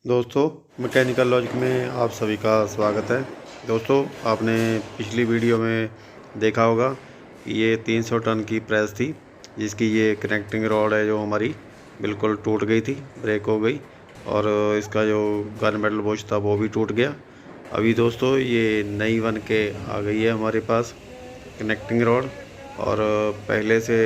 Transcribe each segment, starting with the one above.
दोस्तों, mechanical logic में आप सभी का स्वागत है। दोस्तों, आपने पिछली वीडियो में देखा होगा कि ये 300 टन की प्रेस थी, जिसकी ये कनेक्टिंग रॉड है जो हमारी बिल्कुल टूट गई थी, ब्रेक हो गई और इसका जो गन मेटल बोझ था वो भी टूट गया। अभी दोस्तों ये नई बन के आ गई है हमारे पास कनेक्टिंग रॉड, और पहले से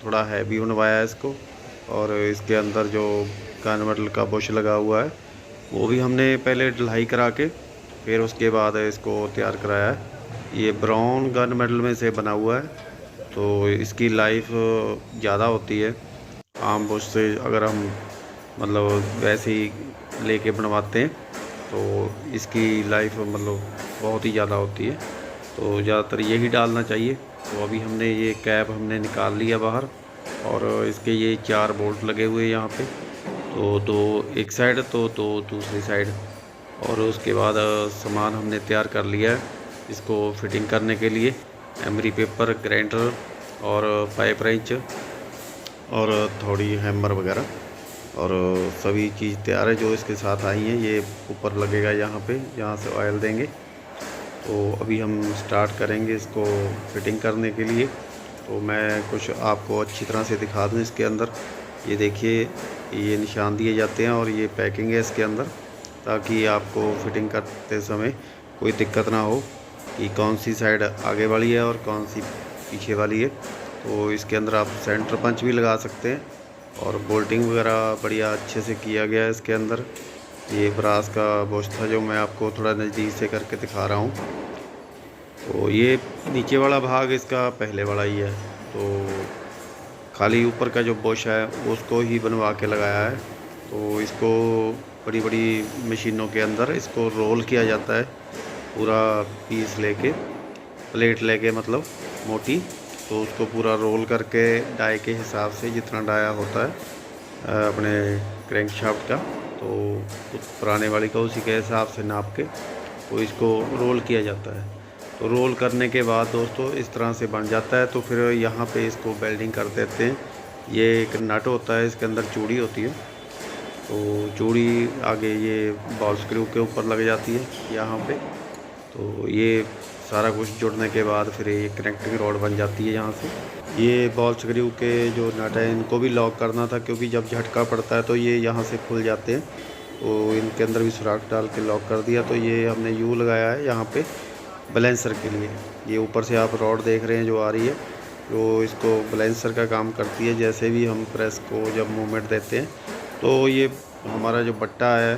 थोड़ा हैवी बनवाया है इसको, और इसके अंदर जो गन मेटल का बुश लगा हुआ है वो भी हमने पहले ढलाई करा के फिर उसके बाद इसको तैयार कराया है। ये ब्राउन गन मेटल में से बना हुआ है, तो इसकी लाइफ ज़्यादा होती है आम बुश से। अगर हम मतलब वैसे ही लेके बनवाते हैं तो इसकी लाइफ मतलब बहुत ही ज़्यादा होती है, तो ज़्यादातर यही डालना चाहिए। तो अभी हमने ये कैप हमने निकाल लिया बाहर, और इसके ये 4 बोल्ट लगे हुए यहाँ पे, तो 2 एक साइड तो 2 दूसरी साइड। और उसके बाद सामान हमने तैयार कर लिया है इसको फिटिंग करने के लिए। एमरी पेपर, ग्राइंडर और पाइप रेंच और थोड़ी हैमर वगैरह, और सभी चीज़ तैयार है जो इसके साथ आई हैं। ये ऊपर लगेगा यहाँ पे, यहाँ से ऑयल देंगे। तो अभी हम स्टार्ट करेंगे इसको फिटिंग करने के लिए। तो मैं कुछ आपको अच्छी तरह से दिखा दूँ इसके अंदर। ये देखिए, ये निशान दिए जाते हैं और ये पैकिंग है इसके अंदर, ताकि आपको फिटिंग करते समय कोई दिक्कत ना हो कि कौन सी साइड आगे वाली है और कौन सी पीछे वाली है। तो इसके अंदर आप सेंटर पंच भी लगा सकते हैं, और बोल्टिंग वगैरह बढ़िया अच्छे से किया गया है इसके अंदर। ये ब्रास का बुश था जो मैं आपको थोड़ा नज़दीक से करके दिखा रहा हूँ। तो ये नीचे वाला भाग इसका पहले वाला ही है, तो खाली ऊपर का जो बुश है उसको ही बनवा के लगाया है। तो इसको बड़ी बड़ी मशीनों के अंदर इसको रोल किया जाता है, पूरा पीस लेके, प्लेट लेके मतलब मोटी। तो उसको पूरा रोल करके डाई के हिसाब से, जितना डाया होता है अपने क्रैंक शाफ्ट का, तो उस पुराने वाली का उसी के हिसाब से नाप के तो इसको रोल किया जाता है। तो रोल करने के बाद दोस्तों इस तरह से बन जाता है। तो फिर यहाँ पे इसको वेल्डिंग कर देते हैं। ये एक नट होता है, इसके अंदर चूड़ी होती है, तो चूड़ी आगे ये बॉल स्क्रू के ऊपर लग जाती है यहाँ पे। तो ये सारा कुछ जुड़ने के बाद फिर ये कनेक्टिंग रॉड बन जाती है यहाँ से। ये बॉल स्क्रू के जो नट है इनको भी लॉक करना था, क्योंकि जब झटका पड़ता है तो ये यहाँ से खुल जाते हैं। तो इनके अंदर भी सुराख डाल के लॉक कर दिया। तो ये हमने यू लगाया है यहाँ पे बैलेंसर के लिए। ये ऊपर से आप रॉड देख रहे हैं जो आ रही है, जो इसको बैलेंसर का काम करती है। जैसे भी हम प्रेस को जब मूवमेंट देते हैं तो ये हमारा जो बट्टा है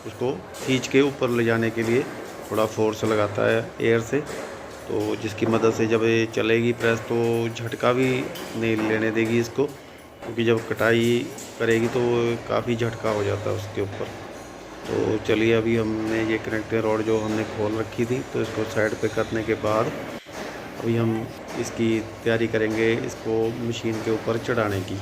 उसको खींच के ऊपर ले जाने के लिए थोड़ा फोर्स लगाता है एयर से, तो जिसकी मदद से जब ये चलेगी प्रेस तो झटका भी नहीं लेने देगी इसको, क्योंकि जब कटाई करेगी तो काफ़ी झटका हो जाता है उसके ऊपर। तो चलिए, अभी हमने ये कनेक्टिंग रॉड जो हमने खोल रखी थी तो इसको साइड पे करने के बाद अभी हम इसकी तैयारी करेंगे इसको मशीन के ऊपर चढ़ाने की।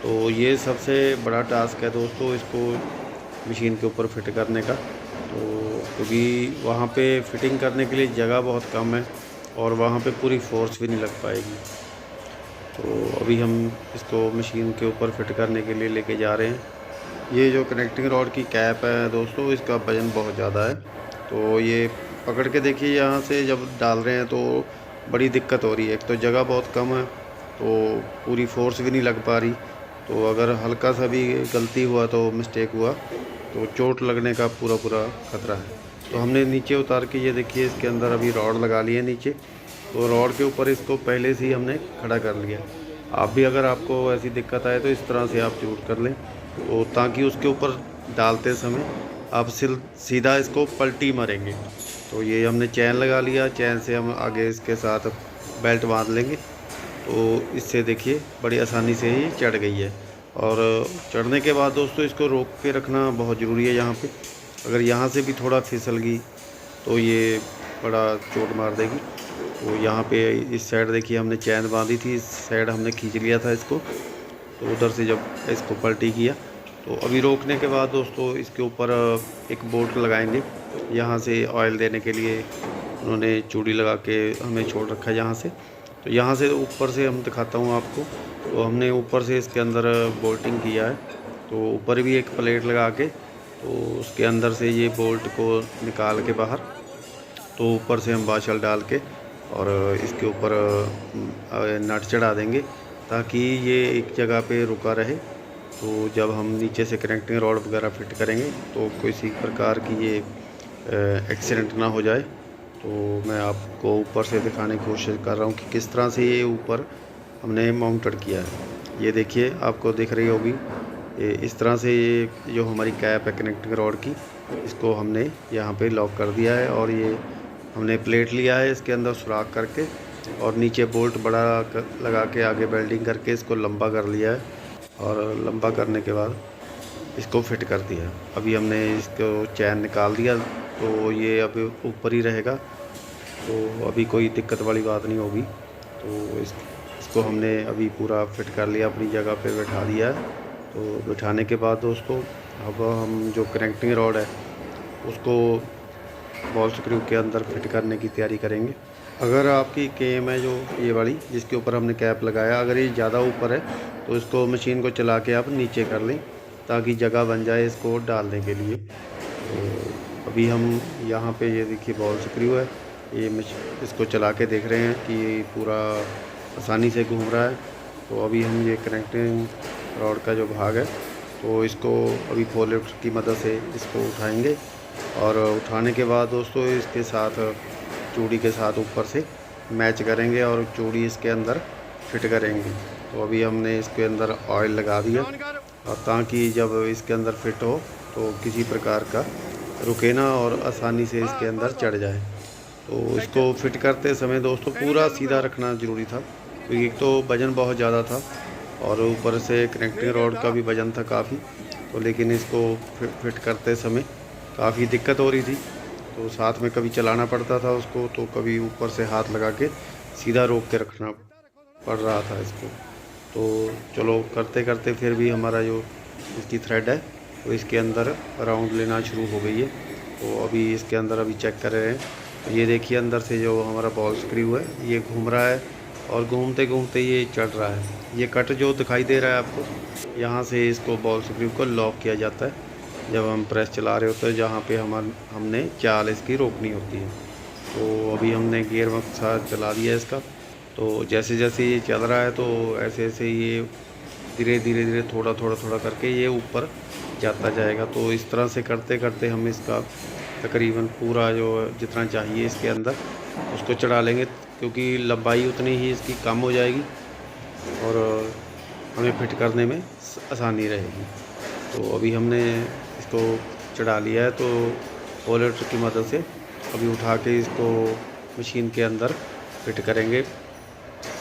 तो ये सबसे बड़ा टास्क है दोस्तों, इसको मशीन के ऊपर फिट करने का। तो क्योंकि वहाँ पे फिटिंग करने के लिए जगह बहुत कम है और वहाँ पे पूरी फोर्स भी नहीं लग पाएगी। तो अभी हम इसको मशीन के ऊपर फिट करने के लिए लेके जा रहे हैं। ये जो कनेक्टिंग रॉड की कैप है दोस्तों, इसका वज़न बहुत ज़्यादा है। तो ये पकड़ के देखिए, यहाँ से जब डाल रहे हैं तो बड़ी दिक्कत हो रही है। एक तो जगह बहुत कम है, तो पूरी फोर्स भी नहीं लग पा रही। तो अगर हल्का सा भी गलती हुआ तो मिस्टेक हुआ तो चोट लगने का पूरा पूरा खतरा है। तो हमने नीचे उतार के, ये देखिए इसके अंदर अभी रॉड लगा लिए नीचे। तो रॉड के ऊपर इसको पहले से ही हमने खड़ा कर लिया। आप भी अगर आपको ऐसी दिक्कत आए तो इस तरह से आप जरूर कर लें, तो ताकि उसके ऊपर डालते समय आप सीधा इसको पलटी मारेंगे। तो ये हमने चैन लगा लिया, चैन से हम आगे इसके साथ बेल्ट बांध लेंगे। तो इससे देखिए बड़ी आसानी से ही चढ़ गई है। और चढ़ने के बाद दोस्तों इसको रोक के रखना बहुत ज़रूरी है यहाँ पे। अगर यहाँ से भी थोड़ा फिसल गई तो ये बड़ा चोट मार देगी। तो यहाँ पे इस साइड देखिए हमने चैन बांधी थी, इस साइड हमने खींच लिया था इसको। तो उधर से जब इसको पलटी किया तो अभी रोकने के बाद दोस्तों इसके ऊपर एक बोल्ट लगाएंगे। यहाँ से ऑयल देने के लिए उन्होंने चूड़ी लगा के हमें छोड़ रखा है यहाँ से। तो यहाँ से ऊपर से हम दिखाता हूँ आपको। तो हमने ऊपर से इसके अंदर बोल्टिंग किया है, तो ऊपर भी एक प्लेट लगा के तो उसके अंदर से ये बोल्ट को निकाल के बाहर, तो ऊपर से हम बाशल डाल के और इसके ऊपर नट चढ़ा देंगे ताकि ये एक जगह पे रुका रहे। तो जब हम नीचे से कनेक्टिंग रॉड वगैरह फिट करेंगे तो किसी प्रकार की ये एक्सीडेंट ना हो जाए। तो मैं आपको ऊपर से दिखाने की कोशिश कर रहा हूँ कि किस तरह से ये ऊपर हमने माउंटेड किया है। ये देखिए, आपको दिख रही होगी इस तरह से ये जो हमारी कैप है कनेक्टिंग रॉड की, इसको हमने यहाँ पे लॉक कर दिया है और ये हमने प्लेट लिया है इसके अंदर सुराख करके और नीचे बोल्ट बड़ा लगा के आगे वेल्डिंग करके इसको लंबा कर लिया है और लंबा करने के बाद इसको फिट कर दिया। अभी हमने इसको चैन निकाल दिया तो ये अभी ऊपर ही रहेगा, तो अभी कोई दिक्कत वाली बात नहीं होगी। तो इसको हमने अभी पूरा फिट कर लिया, अपनी जगह पे बैठा दिया है। तो बिठाने के बाद दोस्तों अब हम जो कनेक्टिंग रॉड है उसको बॉल स्क्रू के अंदर फिट करने की तैयारी करेंगे। अगर आपकी केम है जो ये वाली जिसके ऊपर हमने कैप लगाया, अगर ये ज़्यादा ऊपर है तो इसको मशीन को चला के आप नीचे कर लें ताकि जगह बन जाए इसको डालने के लिए। तो अभी हम यहाँ पे ये देखिए बॉल स्क्रू है, ये इसको चला के देख रहे हैं कि ये पूरा आसानी से घूम रहा है। तो अभी हम ये कनेक्टिंग रॉड का जो भाग है तो इसको अभी फोरलिफ्ट की मदद से इसको उठाएंगे और उठाने के बाद दोस्तों इसके साथ चूड़ी के साथ ऊपर से मैच करेंगे और चूड़ी इसके अंदर फिट करेंगे। तो अभी हमने इसके अंदर ऑयल लगा दिया और ताकि जब इसके अंदर फिट हो तो किसी प्रकार का रुके ना और आसानी से इसके अंदर चढ़ जाए। तो इसको फिट करते समय दोस्तों पूरा सीधा रखना ज़रूरी था क्योंकि एक तो वज़न बहुत ज़्यादा था और ऊपर से कनेक्टिंग रॉड का भी वज़न था काफ़ी। तो लेकिन इसको फिट करते समय काफ़ी दिक्कत हो रही थी, तो साथ में कभी चलाना पड़ता था उसको, तो कभी ऊपर से हाथ लगा के सीधा रोक के रखना पड़ रहा था इसको। तो चलो करते करते फिर भी हमारा जो इसकी थ्रेड है वो इसके अंदर राउंड लेना शुरू हो गई है। तो अभी इसके अंदर अभी चेक कर रहे हैं, तो ये देखिए अंदर से जो हमारा बॉल स्क्रू है ये घूम रहा है और घूमते घूमते ये चढ़ रहा है। ये कट जो दिखाई दे रहा है आपको, यहाँ से इसको बॉल स्क्रू को लॉक किया जाता है जब हम प्रेस चला रहे होते हैं, जहाँ पे हमने चाल इसकी रोकनी होती है। तो अभी हमने गियर मक्सा चला दिया इसका। तो जैसे जैसे ये चल रहा है तो ऐसे ऐसे ये धीरे धीरे धीरे थोड़ा थोड़ा थोड़ा करके ये ऊपर जाता जाएगा। तो इस तरह से करते करते हम इसका तकरीबन पूरा जो जितना चाहिए इसके अंदर उसको चढ़ा लेंगे, क्योंकि लंबाई उतनी ही इसकी कम हो जाएगी और हमें फिट करने में आसानी रहेगी। तो अभी हमने इसको चढ़ा लिया है, तो फोरलिफ्ट की मदद से अभी उठा के इसको मशीन के अंदर फिट करेंगे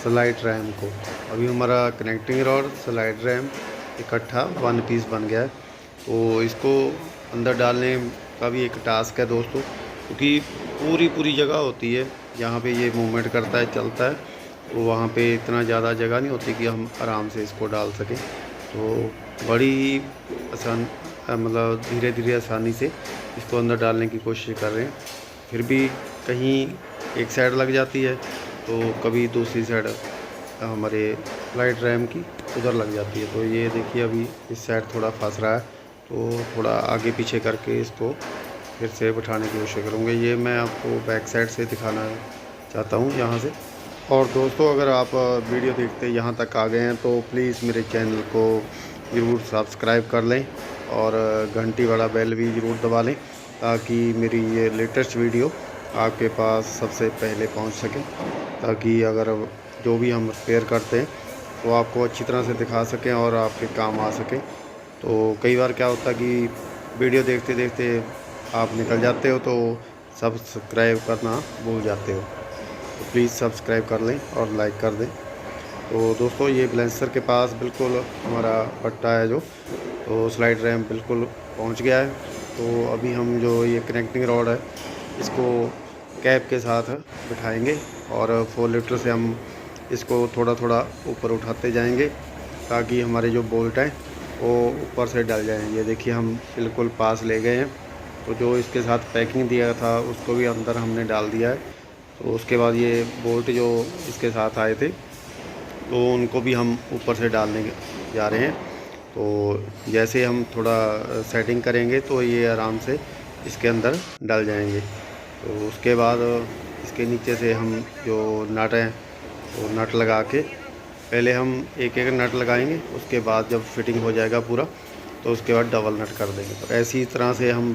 स्लाइड रैम को। अभी हमारा कनेक्टिंग रॉड स्लाइड रैम इकट्ठा वन पीस बन गया है। तो इसको अंदर डालने का भी एक टास्क है दोस्तों, क्योंकि पूरी जगह होती है जहाँ पे ये मूवमेंट करता है चलता है, तो वहाँ पे इतना ज़्यादा जगह नहीं होती कि हम आराम से इसको डाल सकें। तो बड़ी आसान मतलब धीरे धीरे आसानी से इसको अंदर डालने की कोशिश कर रहे हैं, फिर भी कहीं एक साइड लग जाती है तो कभी दूसरी साइड हमारे स्लाइड रैम की उधर लग जाती है। तो ये देखिए अभी इस साइड थोड़ा फंस रहा है, तो थोड़ा आगे पीछे करके इसको फिर से बिठाने की कोशिश करूँगा। ये मैं आपको बैक साइड से दिखाना चाहता हूँ यहाँ से। और दोस्तों अगर आप वीडियो देखते यहाँ तक आ गए हैं तो प्लीज़ मेरे चैनल को ज़रूर सब्सक्राइब कर लें और घंटी वाला बेल भी ज़रूर दबा लें ताकि मेरी ये लेटेस्ट वीडियो आपके पास सबसे पहले पहुंच सके, ताकि अगर जो भी हम रिपेयर करते हैं तो आपको अच्छी तरह से दिखा सकें और आपके काम आ सके। तो कई बार क्या होता है कि वीडियो देखते देखते आप निकल जाते हो तो सब्सक्राइब करना भूल जाते हो, तो प्लीज़ सब्सक्राइब कर लें और लाइक कर दें। तो दोस्तों ये बैलेंसर के पास बिल्कुल हमारा पट्टा है जो, तो स्लाइड रैम बिल्कुल पहुंच गया है। तो अभी हम जो ये कनेक्टिंग रॉड है इसको कैप के साथ बिठाएंगे और फोरलिफ्टर से हम इसको थोड़ा थोड़ा ऊपर उठाते जाएंगे ताकि हमारे जो बोल्ट हैं वो ऊपर से डल जाएं। ये देखिए हम बिल्कुल पास ले गए हैं। तो जो इसके साथ पैकिंग दिया था उसको भी अंदर हमने डाल दिया है। तो उसके बाद ये बोल्ट जो इसके साथ आए थे तो उनको भी हम ऊपर से डालने जा रहे हैं। तो जैसे हम थोड़ा सेटिंग करेंगे तो ये आराम से इसके अंदर डल जाएंगे। तो उसके बाद इसके नीचे से हम जो नट हैं वो नट लगा के पहले हम एक एक नट लगाएंगे, उसके बाद जब फिटिंग हो जाएगा पूरा तो उसके बाद डबल नट कर देंगे। तो ऐसी तरह से हम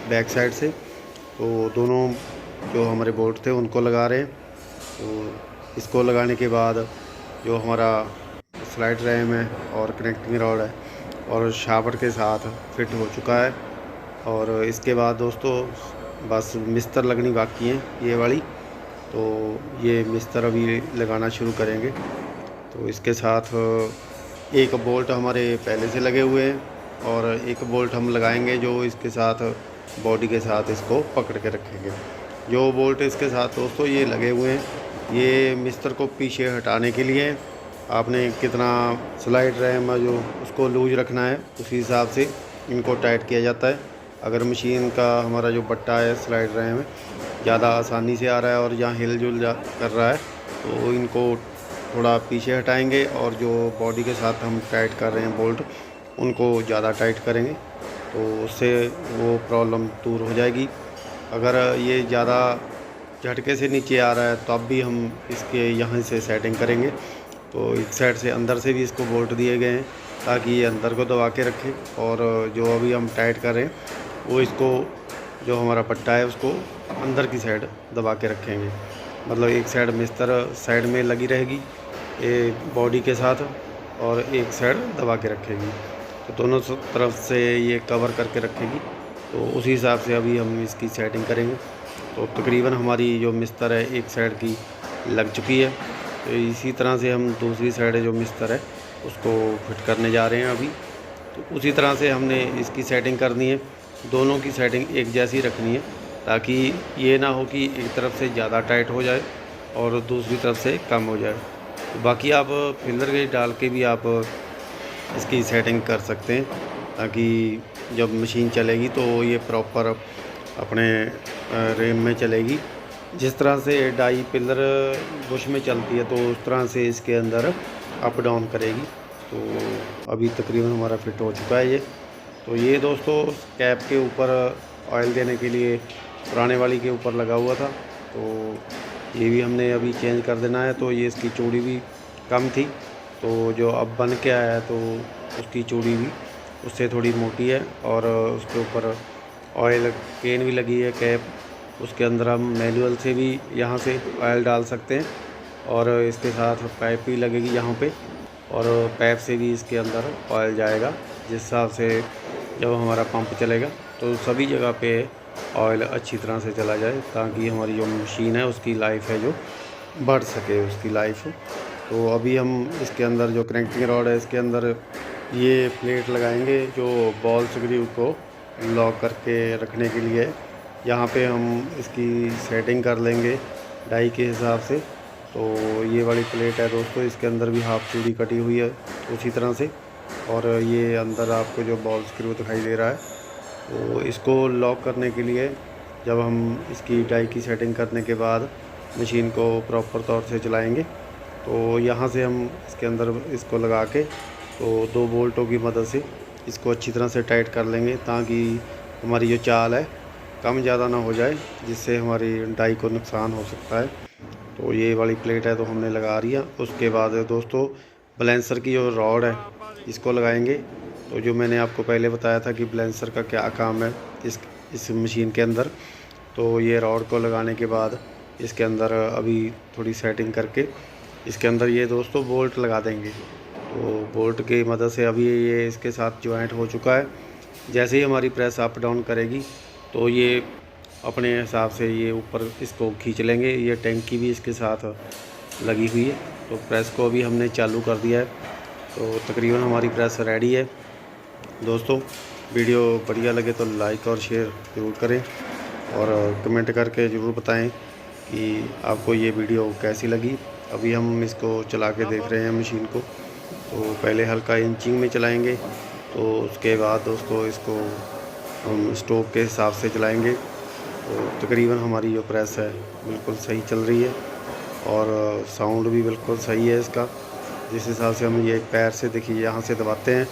बैक साइड से तो दोनों जो हमारे बोल्ट थे उनको लगा रहे हैं। तो इसको लगाने के बाद जो हमारा स्लाइड रैम है और कनेक्टिंग रॉड है और शावर के साथ फिट हो चुका है। और इसके बाद दोस्तों बस मिस्तर लगनी बाकी है ये वाली, तो ये मिस्तर अभी लगाना शुरू करेंगे। तो इसके साथ एक बोल्ट हमारे पहले से लगे हुए हैं और एक बोल्ट हम लगाएंगे जो इसके साथ बॉडी के साथ इसको पकड़ के रखेंगे। जो बोल्ट इसके साथ दोस्तों ये लगे हुए हैं, ये मिस्तर को पीछे हटाने के लिए आपने कितना स्लाइड रैम है जो उसको लूज रखना है उसी हिसाब से इनको टाइट किया जाता है। अगर मशीन का हमारा जो बट्टा है स्लाइड रैम है ज़्यादा आसानी से आ रहा है और यहाँ हिल जुल कर रहा है तो इनको थोड़ा पीछे हटाएंगे और जो बॉडी के साथ हम टाइट कर रहे हैं बोल्ट उनको ज़्यादा टाइट करेंगे, तो उससे वो प्रॉब्लम दूर हो जाएगी। अगर ये ज़्यादा झटके से नीचे आ रहा है तब भी हम इसके यहाँ से सेटिंग करेंगे। तो इस साइड से अंदर से भी इसको बोल्ट दिए गए हैं ताकि ये अंदर को दबा के रखे, और जो अभी हम टाइट कर रहे हैं वो इसको जो हमारा पट्टा है उसको अंदर की साइड दबा के रखेंगे। मतलब एक साइड मिस्तर साइड में लगी रहेगी ये बॉडी के साथ और एक साइड दबा के रखेगी, तो दोनों तरफ से ये कवर करके रखेगी। तो उसी हिसाब से अभी हम इसकी सेटिंग करेंगे। तो तकरीबन हमारी जो मिस्तर है एक साइड की लग चुकी है, तो इसी तरह से हम दूसरी साइड जो मिस्तर है उसको फिट करने जा रहे हैं अभी। तो उसी तरह से हमने इसकी सेटिंग करनी है, दोनों की सेटिंग एक जैसी रखनी है ताकि ये ना हो कि एक तरफ से ज़्यादा टाइट हो जाए और दूसरी तरफ से कम हो जाए। तो बाकी आप फिलर गेज डाल के भी आप इसकी सेटिंग कर सकते हैं ताकि जब मशीन चलेगी तो ये प्रॉपर अपने रेम में चलेगी। जिस तरह से डाई पिलर बुश में चलती है तो उस तरह से इसके अंदर अप डाउन करेगी। तो अभी तकरीबन हमारा फिट हो चुका है ये। तो ये दोस्तों कैप के ऊपर ऑयल देने के लिए पुराने वाली के ऊपर लगा हुआ था, तो ये भी हमने अभी चेंज कर देना है। तो ये इसकी चौड़ी भी कम थी, तो जो अब बन के आया है तो उसकी चौड़ी भी उससे थोड़ी मोटी है और उसके ऊपर ऑयल केन भी लगी है कैप। उसके अंदर हम मैनुअल से भी यहाँ से ऑयल डाल सकते हैं और इसके साथ पाइप भी लगेगी यहाँ पे, और पाइप से भी इसके अंदर ऑयल जाएगा। जिस हिसाब से जब हमारा पंप चलेगा तो सभी जगह पे ऑयल अच्छी तरह से चला जाए ताकि हमारी जो मशीन है उसकी लाइफ है जो बढ़ सके उसकी लाइफ। तो अभी हम इसके अंदर जो कनेक्टिंग रॉड है इसके अंदर ये प्लेट लगाएंगे जो बॉल स्क्रू को लॉक करके रखने के लिए। यहाँ पे हम इसकी सेटिंग कर लेंगे डाई के हिसाब से। तो ये वाली प्लेट है दोस्तों, इसके अंदर भी हाफ चूड़ी कटी हुई है उसी तरह से, और ये अंदर आपको जो बॉल स्क्रू दिखाई दे रहा है तो इसको लॉक करने के लिए जब हम इसकी डाई की सेटिंग करने के बाद मशीन को प्रॉपर तौर से चलाएंगे तो यहाँ से हम इसके अंदर इसको लगा के तो दो बोल्टों की मदद से इसको अच्छी तरह से टाइट कर लेंगे ताकि हमारी जो चाल है कम ज़्यादा ना हो जाए जिससे हमारी डाई को नुकसान हो सकता है। तो ये वाली प्लेट है तो हमने लगा रही है। उसके बाद दोस्तों बैलेंसर की जो रॉड है इसको लगाएंगे। तो जो मैंने आपको पहले बताया था कि बैलेंसर का क्या काम है इस मशीन के अंदर, तो ये रॉड को लगाने के बाद इसके अंदर अभी थोड़ी सेटिंग करके इसके अंदर ये दोस्तों बोल्ट लगा देंगे। तो बोल्ट की मदद से अभी ये इसके साथ जॉइंट हो चुका है। जैसे ही हमारी प्रेस अप डाउन करेगी तो ये अपने हिसाब से ये ऊपर इसको खींच लेंगे। ये टैंकी भी इसके साथ लगी हुई है। तो प्रेस को अभी हमने चालू कर दिया है। तो तकरीबन हमारी प्रेस रेडी है। दोस्तों वीडियो बढ़िया लगे तो लाइक और शेयर ज़रूर करें और कमेंट करके ज़रूर बताएं कि आपको ये वीडियो कैसी लगी। अभी हम इसको चला के देख रहे हैं मशीन को। तो पहले हल्का इंचिंग में चलाएंगे, तो उसके बाद दोस्तों इसको हम स्टोव के हिसाब से चलाएंगे। तो तकरीबन हमारी जो प्रेस है बिल्कुल सही चल रही है और साउंड भी बिल्कुल सही है इसका। जिस हिसाब से हम ये पैर से देखिए यहाँ से दबाते हैं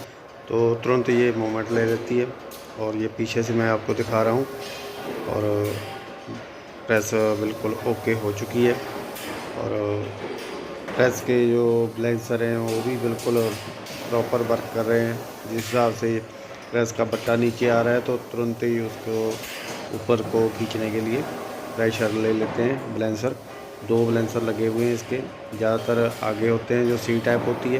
तो तुरंत ये मोमेंट ले लेती है। और ये पीछे से मैं आपको दिखा रहा हूँ और प्रेस बिल्कुल ओके हो चुकी है। और प्रेस के जो ब्लेंसर हैं वो भी बिल्कुल प्रॉपर वर्क कर रहे हैं। जिस हिसाब से प्रेस का बट्टा नीचे आ रहा है तो तुरंत ही उसको ऊपर को खींचने के लिए प्रेशर ले लेते हैं ब्लेंसर। 2 ब्लेंसर लगे हुए हैं इसके, ज़्यादातर आगे होते हैं जो सी टाइप होती है,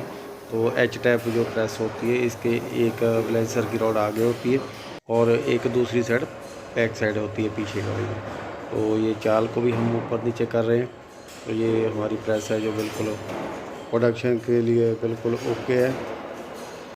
तो एच टाइप जो प्रेस होती है इसके एक ब्लेंसर की रॉड आगे होती है और एक दूसरी साइड बैक साइड होती है पीछे का वाली। तो ये चाल को भी हम ऊपर नीचे कर रहे हैं। तो ये हमारी प्रेस है जो बिल्कुल प्रोडक्शन के लिए बिल्कुल ओके है।